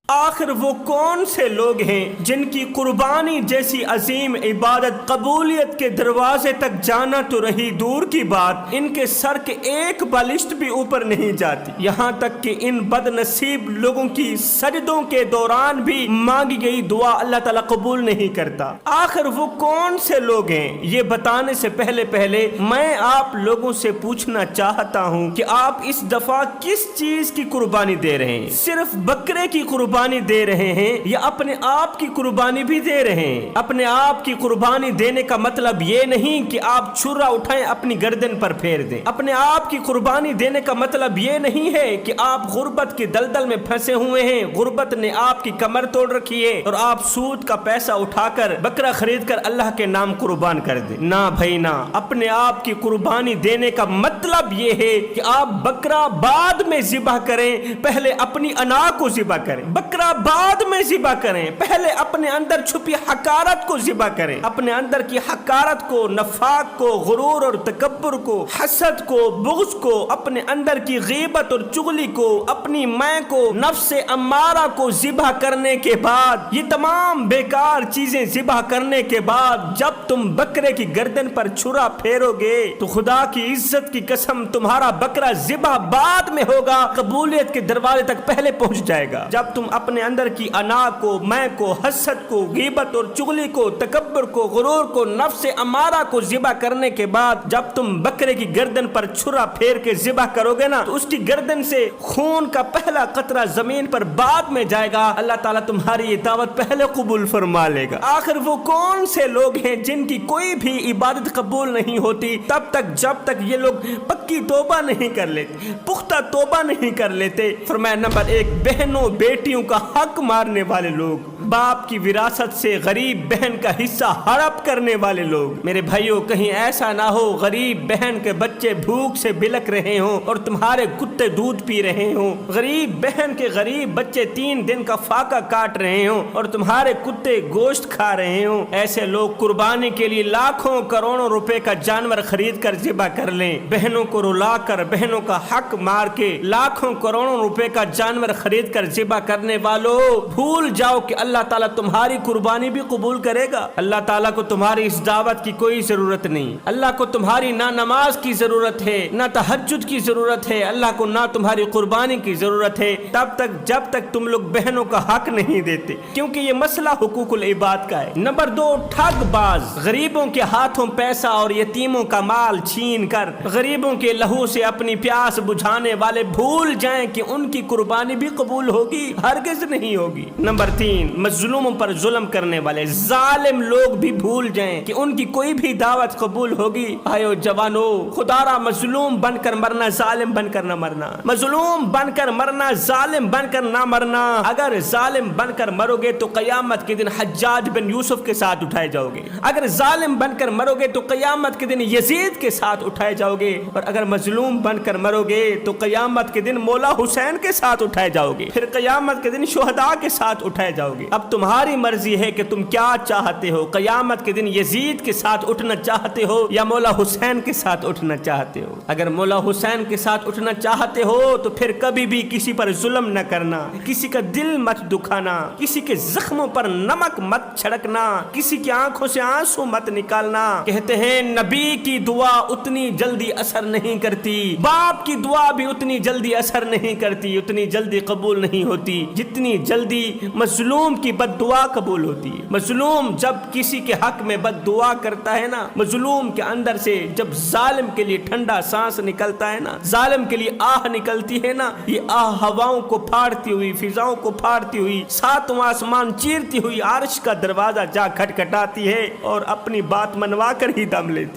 آخر وہ کون سے لوگ ہیں جن کی قربانی جیسی عظیم عبادت قبولیت کے دروازے تک جانا تو رہی دور کی بات، ان کے سر کے ایک بالشت بھی اوپر نہیں جاتی، یہاں تک کہ ان بد نصیب لوگوں کی سجدوں کے دوران بھی مانگی گئی دعا اللہ تعالیٰ قبول نہیں کرتا۔ آخر وہ کون سے لوگ ہیں؟ یہ بتانے سے پہلے میں آپ لوگوں سے پوچھنا چاہتا ہوں کہ آپ اس دفعہ کس چیز کی قربانی دے رہے ہیں؟ صرف بکرے کی قربانی دے رہے ہیں یا اپنے آپ کی قربانی بھی دے رہے ہیں؟ اپنے آپ کی قربانی دینے کا مطلب یہ نہیں کہ آپ چھرا اٹھائیں اپنی گردن پر پھیر دیں۔ اپنے آپ کی قربانی دینے کا مطلب یہ نہیں ہے کہ آپ غربت کے دلدل میں پھنسے ہوئے ہیں، غربت نے آپ کی کمر توڑ رکھی ہے اور آپ سود کا پیسہ اٹھا کر بکرا خرید کر اللہ کے نام قربان کر دیں۔ نہ بھائی نہ، اپنے آپ کی قربانی دینے کا مطلب یہ ہے کہ آپ بکرا بعد میں ذبح کریں، پہلے اپنی انا کو ذبح کریں۔ بکرا بعد میں ذبح کریں، پہلے اپنے اندر چھپی حقارت کو ذبح کریں، اپنے اندر کی حقارت کو، نفاق کو، غرور اور تکبر کو، حسد کو، بغض کو، اپنے اندر کی غیبت اور چغلی کو، اپنی میں کو، نفس امارہ کو ذبح کرنے کے بعد، یہ تمام بیکار چیزیں ذبح کرنے کے بعد جب تم بکرے کی گردن پر چھرا پھیرو گے تو خدا کی عزت کی قسم تمہارا بکرا ذبح بعد میں ہوگا، قبولیت کے دروازے تک پہلے پہنچ جائے گا۔ جب تم اپنے اندر کی انا کو، میں کو، حسد کو، غیبت اور چغلی کو، تکبر کو، غرور کو، نفس امارہ کو ذبح کرنے کے بعد جب تم بکرے کی گردن پر چھرا پھیر کے ذبح کرو گے نا تو اس کی گردن سے خون کا پہلا قطرہ زمین پر بعد میں جائے گا، اللہ تعالیٰ تمہاری یہ دعوت پہلے قبول فرما لے گا۔ آخر وہ کون سے لوگ ہیں جن کی کوئی بھی عبادت قبول نہیں ہوتی تب تک جب تک یہ لوگ پکی توبہ نہیں کر لیتے، پختہ توبہ نہیں کر لیتے؟ فرمایا نمبر 1، بہنوں بیٹیوں کا حق مارنے والے لوگ، باپ کی وراثت سے غریب بہن کا حصہ ہڑپ کرنے والے لوگ۔ میرے بھائیوں، کہیں ایسا نہ ہو غریب بہن کے بچے بھوک سے بلک رہے ہوں اور تمہارے کتے دودھ پی رہے ہوں، غریب بہن کے غریب بچے 3 دن کا فاقہ کاٹ رہے ہوں اور تمہارے کتے گوشت کھا رہے ہوں۔ ایسے لوگ قربانی کے لیے لاکھوں کروڑوں روپے کا جانور خرید کر ذبح کر لیں، بہنوں کو رلا کر، بہنوں کا حق مار کے لاکھوں کروڑوں روپے کا جانور خرید کر ذبح کرنے والوں، بھول جاؤ کہ اللہ تعالیٰ تمہاری قربانی بھی قبول کرے گا۔ اللہ تعالیٰ کو تمہاری اس دعوت کی کوئی ضرورت نہیں، اللہ کو تمہاری نہ نماز کی ضرورت ہے، نہ تہجد کی ضرورت ہے، اللہ کو نہ تمہاری قربانی کی ضرورت ہے تب تک جب تک تم لوگ بہنوں کا حق نہیں دیتے، کیونکہ یہ مسئلہ حقوق العباد کا ہے۔ نمبر 2، ٹھگ باز، غریبوں کے ہاتھوں پیسہ اور یتیموں کا مال چھین کر غریبوں کے لہو سے اپنی پیاس بجھانے والے بھول جائیں کہ ان کی قربانی بھی قبول ہوگی، ہرگز نہیں ہوگی۔ نمبر 3، مظلوموں پر ظلم کرنے والے ظالم لوگ بھی بھول جائیں کہ ان کی کوئی بھی دعوت قبول ہوگی۔ بھائیو جوانو، خدا را مظلوم بن کر مرنا، ظالم بن کر نہ مرنا، مظلوم بن کر مرنا، ظالم بن کر نہ مرنا۔ اگر ظالم بن کر مرو گے تو قیامت کے دن حجاج بن یوسف کے ساتھ اٹھائے جاؤ گے، اگر ظالم بن کر مرو گے تو قیامت کے دن یزید کے ساتھ اٹھائے جاؤ گے، اور اگر مظلوم بن کر مرو گے تو قیامت کے دن مولا حسین کے ساتھ اٹھائے جاؤ گے، پھر قیامت کے دن شہداء کے ساتھ اٹھائے جاؤ گے۔ اب تمہاری مرضی ہے کہ تم کیا چاہتے ہو، قیامت کے دن یزید کے ساتھ اٹھنا چاہتے ہو یا مولا حسین کے ساتھ اٹھنا چاہتے ہو۔ اگر مولا حسین کے ساتھ اٹھنا چاہتے ہو تو پھر کبھی بھی کسی پر ظلم نہ کرنا، کسی کا دل مت دکھانا، کسی کے زخموں پر نمک مت چھڑکنا، کسی کی آنکھوں سے آنسو مت نکالنا۔ کہتے ہیں نبی کی دعا اتنی جلدی اثر نہیں کرتی، باپ کی دعا بھی اتنی جلدی اثر نہیں کرتی، اتنی جلدی قبول نہیں ہوتی جتنی جلدی مظلوم کی بد دعا قبول ہوتی ہے۔ مظلوم جب کسی کے حق میں بد دعا کرتا ہے نا، مظلوم کے اندر سے جب ظالم کے لیے ٹھنڈا سانس نکلتا ہے نا، ظالم کے لیے آہ نکلتی ہے نا، یہ آہ ہواؤں کو پھاڑتی ہوئی، فضاؤں کو پھاڑتی ہوئی، ساتوں آسمان چیرتی ہوئی عرش کا دروازہ جا کھٹکھٹاتی ہے اور اپنی بات منوا کر ہی دم لیتی